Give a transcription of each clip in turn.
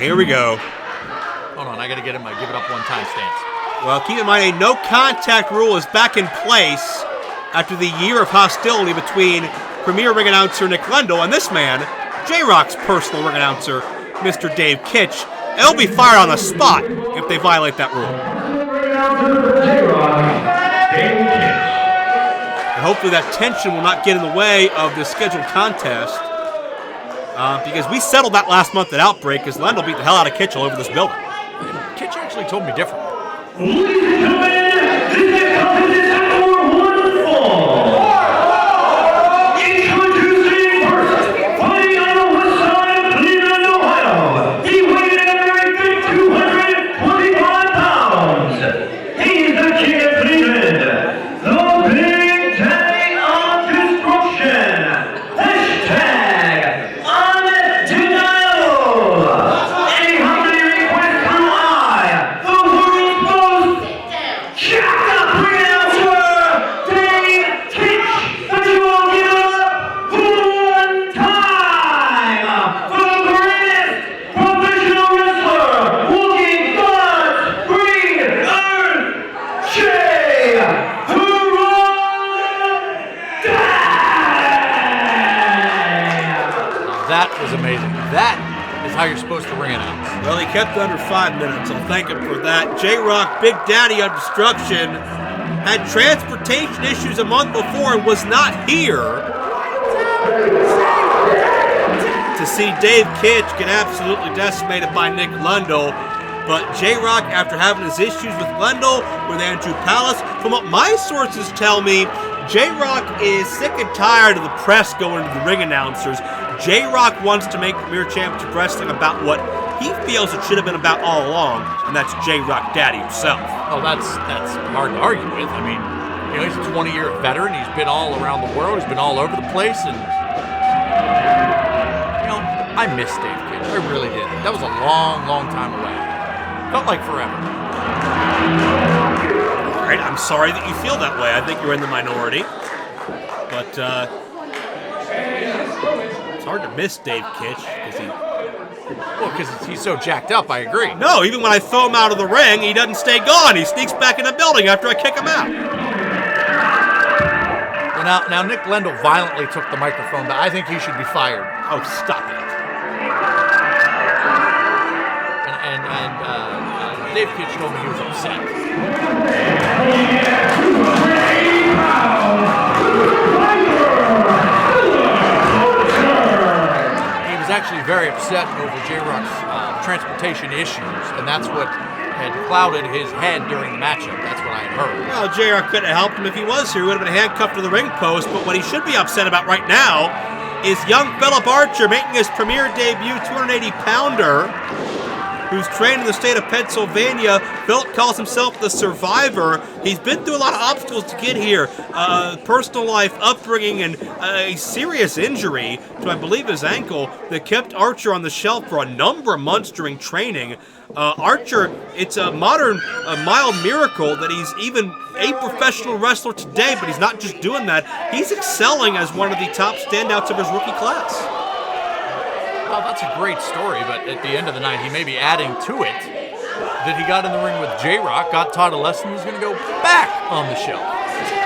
Here we go. Hold on, I got to get him my give it up one time stance. Well, keep in mind, a no-contact rule is back in place after the year of hostility between premier ring announcer Nick Lendl and this man, J-Rocc's personal ring announcer, Mr. Dave Kich. They'll be fired on the spot if they violate that rule. And hopefully that tension will not get in the way of the scheduled contest. Because we settled that last month at Outbreak because Lendl beat the hell out of Kich all over this building. Kich actually told me different. Ladies and gentlemen, this next competition is number 1 fall. Introducing first, fighting on the west side of Cleveland, Ohio. He weighed in at a very big 225 pounds. He's the king of Cleveland, the Big Daddy of Destruction. Hashtag undeniable. Any holiday request through I, the world's most jacked up announcer, Dave Kich. But you all give it up one time for the greatest professional wrestler walking God's green earth, J-Rocc. That was amazing. That is how you're supposed to ring announce. Well, he kept under 5 minutes. I'll thank him for that. J-Rocc, Big Daddy of Destruction, had transportation issues a month before and was not here to see Dave Kich get absolutely decimated by Nick Lendl. But J-Rocc, after having his issues with Lendl, with Andrew Palace, from what my sources tell me, J-Rocc is sick and tired of the press going to the ring announcers. J-Rocc wants to make Premier Championship Wrestling about what he feels it should have been about all along, and that's J-Rocc Daddy himself. Oh, that's hard to argue with. I mean, he's a 20-year veteran. He's been all around the world. He's been all over the place, and I miss Dave Kich. I really did. That was a long, long time away. Felt like forever. All right, I'm sorry that you feel that way. I think you're in the minority, but it's hard to miss Dave Kich because he's so jacked up. I agree. No, even when I throw him out of the ring, he doesn't stay gone. He sneaks back in the building after I kick him out. Well, now Nick Lendl violently took the microphone, but I think he should be fired. Oh, stop it. And Dave Kich told me he was upset. He was actually very upset over J-Rocc's transportation issues, and that's what had clouded his head during the matchup. That's what I had heard. Well, J-Rocc couldn't have helped him if he was here. He would have been handcuffed to the ring post, but what he should be upset about right now is young Philip Archer making his premier debut, 280-pounder, who's trained in the state of Pennsylvania. Philip calls himself the Survivor. He's been through a lot of obstacles to get here. Personal life, upbringing, and a serious injury to, I believe, his ankle that kept Archer on the shelf for a number of months during training. Archer, it's a modern, mild miracle that he's even a professional wrestler today, but he's not just doing that. He's excelling as one of the top standouts of his rookie class. Well, that's a great story, but at the end of the night, he may be adding to it that he got in the ring with J-Rocc, got taught a lesson, he's going to go back on the shelf. See,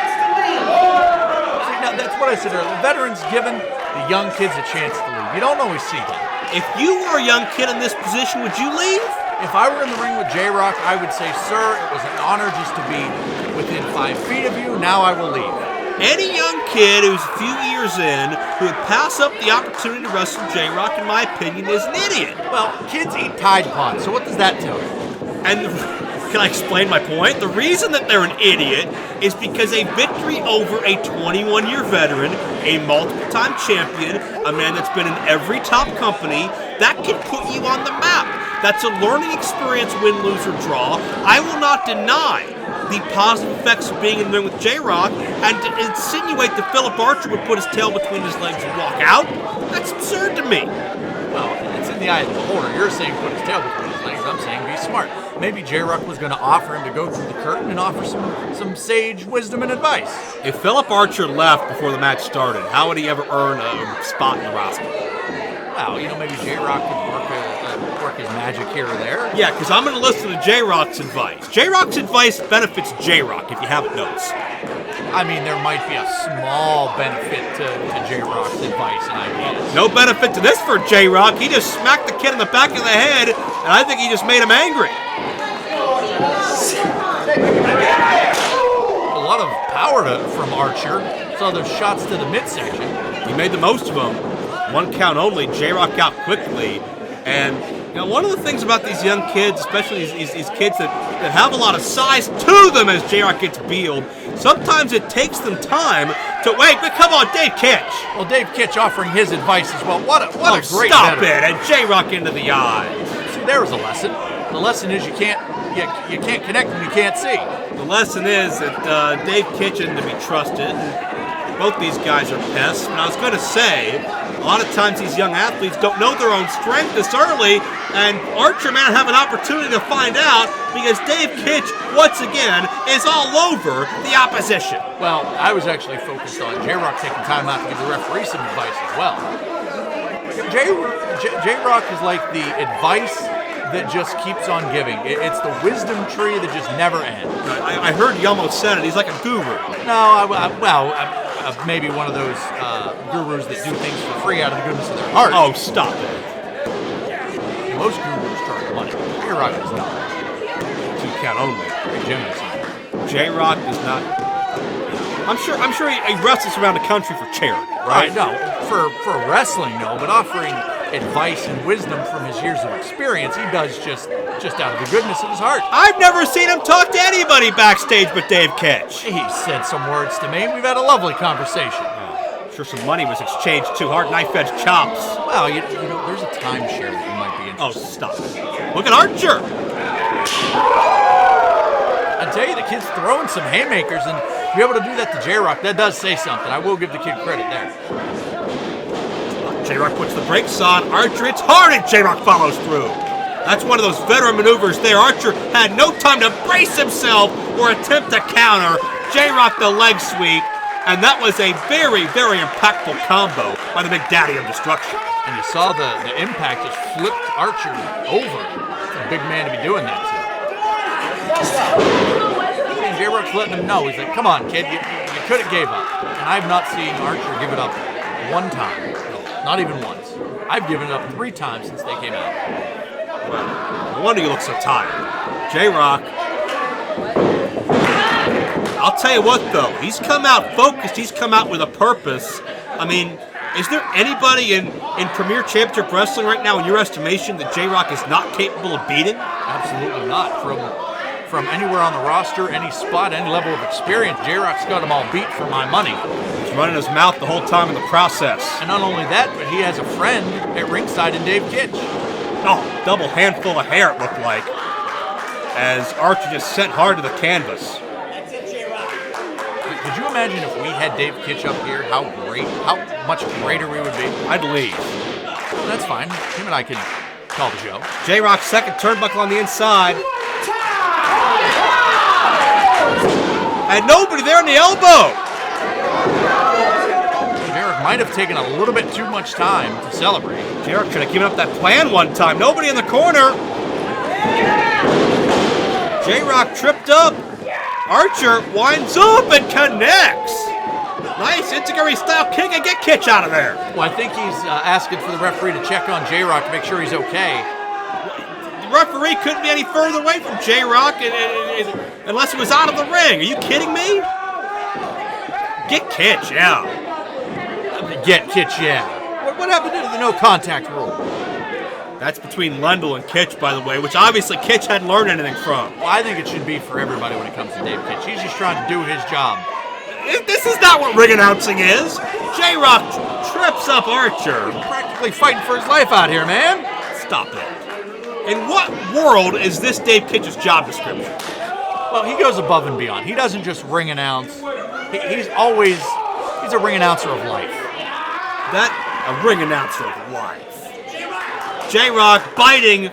now, that's what I said earlier. Veterans giving the young kids a chance to leave. You don't always see that. If you were a young kid in this position, would you leave? If I were in the ring with J-Rocc, I would say, sir, it was an honor just to be within 5 feet of you. Now I will leave. Any young kid who's a few years in who would pass up the opportunity to wrestle J-Rocc, in my opinion, is an idiot. Well, kids eat Tide Pods, so what does that tell you? And can I explain my point? The reason that they're an idiot is because a victory over a 21-year veteran, a multiple-time champion, a man that's been in every top company, that can put you on the map. That's a learning experience, win, lose, or draw. I will not deny the positive effects of being in the ring with J-Rocc, and to insinuate that Philip Archer would put his tail between his legs and walk out, that's absurd to me. Well, it's in the eye of the beholder. You're saying put his tail between his legs. I'm saying be smart. Maybe J-Rocc was going to offer him to go through the curtain and offer some sage wisdom and advice. If Philip Archer left before the match started, how would he ever earn a spot in the roster? Well, maybe J-Rocc could work his magic here or there. Yeah, because I'm going to listen to J-Rocc's advice. J-Rocc's advice benefits J-Rocc, if you haven't noticed. I mean, there might be a small benefit to J-Rocc's advice and ideas. No benefit to this for J-Rocc. He just smacked the kid in the back of the head, and I think he just made him angry. A lot of power from Archer. Saw those shots to the midsection. He made the most of them. One count only. J-Rocc out quickly. And one of the things about these young kids, especially these kids that have a lot of size to them as J-Rocc gets bealed, sometimes it takes them time to wait. But come on, Dave Kich. Well, Dave Kich offering his advice as well. What a great stop veteran. it! And J-Rocc into the eye. See, there was a lesson. The lesson is you can't connect when you can't see. The lesson is that Dave Kich isn't to be trusted. Both these guys are pests. And I was going to say, a lot of times these young athletes don't know their own strength this early, and Archer may not have an opportunity to find out because Dave Kich, once again, is all over the opposition. Well, I was actually focused on J-Rocc taking time out to give the referee some advice as well. J-Rocc is like the advice that just keeps on giving. It's the wisdom tree that just never ends. I heard you almost said it. He's like a guru. No, maybe one of those gurus that do things for free out of the goodness of their heart. Oh, stop it. Most gurus charge money. J-Rocc does not. 2 count only. Very generous. J-Rocc does not. I'm sure he wrestles around the country for charity, right? No, for wrestling, no, but offering advice and wisdom from his years of experience, he does just out of the goodness of his heart. I've never seen him talk to anybody backstage but Dave Kich. He said some words to me, and we've had a lovely conversation. Sure some money was exchanged too. Hard knife-edge chops. Well, you know, there's a timeshare that you might be interested in. Oh, stop it. Look at Archer. I tell you, the kid's throwing some haymakers, and to be able to do that to J-Rocc, that does say something. I will give the kid credit there. J-Rocc puts the brakes on. Archer hits hard, and J-Rocc follows through. That's one of those veteran maneuvers there. Archer had no time to brace himself or attempt to counter. J-Rocc the leg sweep, and that was a very, very impactful combo by the Big Daddy of Destruction. And you saw the impact just flipped Archer over. It's a big man to be doing that to. And J-Rocc's letting him know. He's like, come on, kid, you could have gave up. And I've not seen Archer give it up one time. No, not even once. I've given it up 3 times since they came out. Well, no wonder you look so tired. J-Rocc. I'll tell you what, though. He's come out focused. He's come out with a purpose. I mean, is there anybody in Premier Championship Wrestling right now, in your estimation, that J-Rocc is not capable of beating? Absolutely not. From anywhere on the roster, any spot, any level of experience, J-Rocc's got them all beat for my money. He's running his mouth the whole time in the process. And not only that, but he has a friend at ringside in Dave Kich. Oh, double handful of hair it looked like, as Archer just sent hard to the canvas. Could you imagine if we had Dave Kich up here, how much greater we would be? I'd leave. Well, that's fine. Him and I can call the show. J-Rocc's second turnbuckle on the inside. And nobody there in the elbow. J-Rocc might have taken a little bit too much time to celebrate. J-Rocc should have given up that plan one time. Nobody in the corner. J-Rocc tripped up. Archer winds up and connects. Nice Enziguri style kick and get Kich out of there. Well, I think he's asking for the referee to check on J-Rocc to make sure he's okay. The referee couldn't be any further away from J-Rocc unless he was out of the ring. Are you kidding me? Get Kich, yeah. Get Kich, yeah. What happened to the no contact rule? That's between Lundell and Kich, by the way, which obviously Kich hadn't learned anything from. Well, I think it should be for everybody when it comes to Dave Kich. He's just trying to do his job. This is not what ring announcing is. J-Rocc trips up Archer. He's practically fighting for his life out here, man. Stop it. In what world is this Dave Kitch's job description? Well, he goes above and beyond. He doesn't just ring announce. He's a ring announcer of life. A ring announcer of life. J-Rocc biting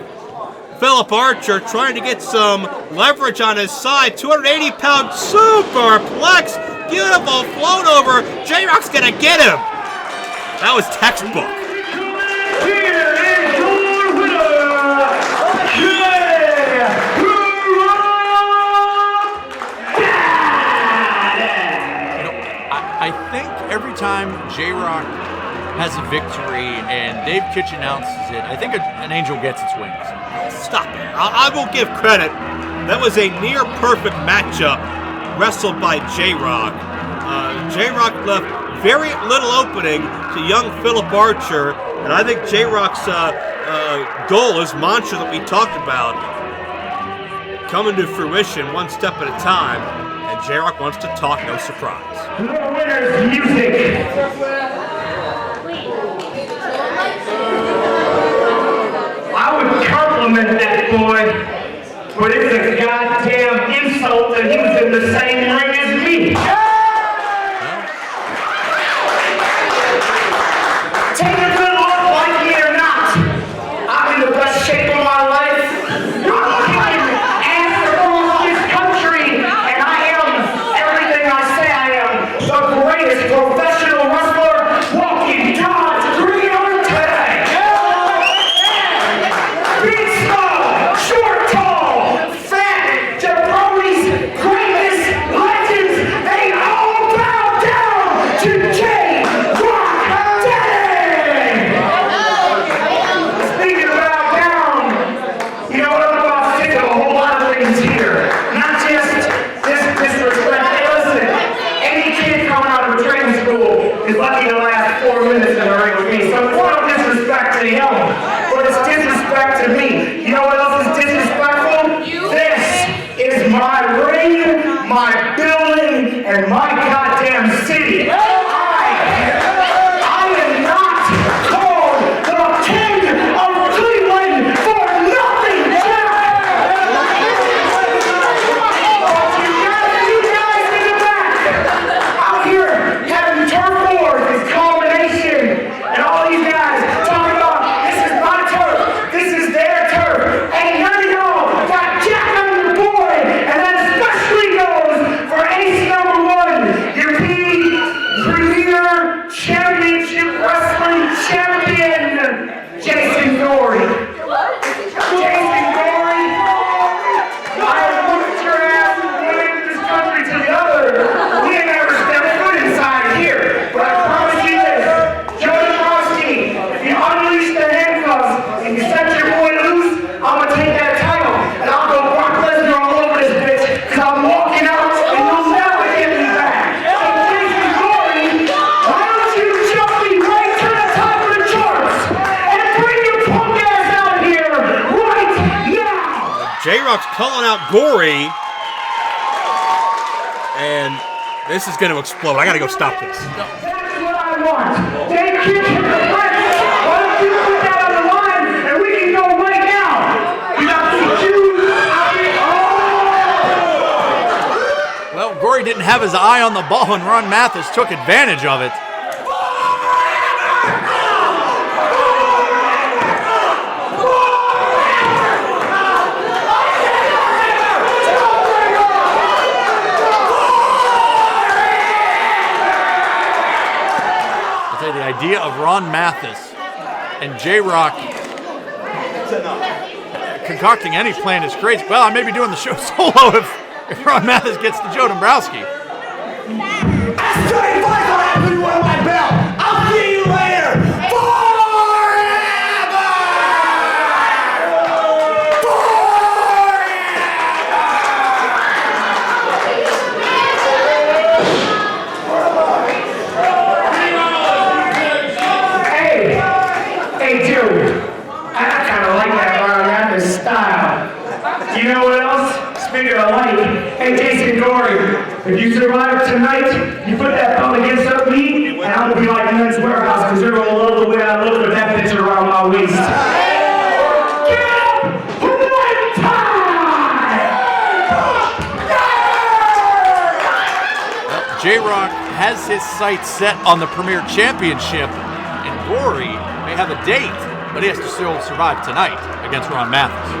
Philip Archer trying to get some leverage on his side. 280-pound superplex. Beautiful float over. J-Rocc's going to get him. That was textbook. Here is your winner, I think every time J-Rocc has a victory and Dave Kich announces it, I think an angel gets its wings. Stop it. I will give credit. That was a near-perfect matchup wrestled by J-Rocc. J-Rocc left very little opening to young Philip Archer, and I think J-Rocc's goal, his mantra that we talked about, coming to fruition one step at a time, and J-Rocc wants to talk, no surprise. The winner's music. I would compliment that boy, but it's a goddamn insult that he was in the same ring as me. Take a good look, like me or not. I'm in the best shape of my life. I'm kicking ass across this country, and I am everything I say I am. The greatest professional wrestler walking God's green earth today. Big, small, short, tall, fat, jabronis, greatness, legends, they all bow down to J-Rocc. Speaking of bow down, you know what, I'm about sick of a whole lot of things here. Not just this disrespect. Hey, listen, any kid coming out of a training school is lucky to last 4 minutes in the ring with me. So it's no disrespect to him, but it's disrespect to me. You know what else is disrespectful? This is my ring, my building, and my goddamn city. I am not called the King of Cleveland for nothing, Jack! You guys in the back, out here having turf wars, this culmination, and all these guys talking about this is my turf, this is their turf, and none of y'all got Jack on your board, and that especially goes for ace number 1, your Premier Championship Wrestling Champion, Jason Gory. Jason Gory, I have looked your ass from one end of this country to the other. We ain't ever stepped foot inside here, but I promise you this, Joey Frosty, if you unleash the handcuffs and you set your boy loose, I'm gonna take that title and I'll go Brock Lesnar all over this bitch, cause I'm walking out and you'll never get me back. So Jason Gory, why don't you jump me right to the top of the charts and bring your punk ass out here right now? J-Rocc's calling out Gory, and this is going to explode. I got to go stop this. That's what I want. Dave Kich and the French. Why don't you put that on the line and we can go right now? You got some Jews out here. Well, Gory didn't have his eye on the ball, and Ron Mathis took advantage of it. I'll tell you, the idea of Ron Mathis and J-Rocc concocting any plan is crazy. Well, I may be doing the show solo if Ron Mathis gets to Joe Dombrowski. I'll see you later. Hey, dude. I kind of like that Ron Mathis style. You know what else? Speaking of like, hey, Jason Gory, if you survive tonight, you put that belt against up me, and I'm gonna be like Men's Warehouse, because they're gonna love the way I look with that bitch around my waist. Get up! One time! J-Rocc has his sights set on the Premier Championship, and Gory may have a date, but he has to still survive tonight against Ron Mathis.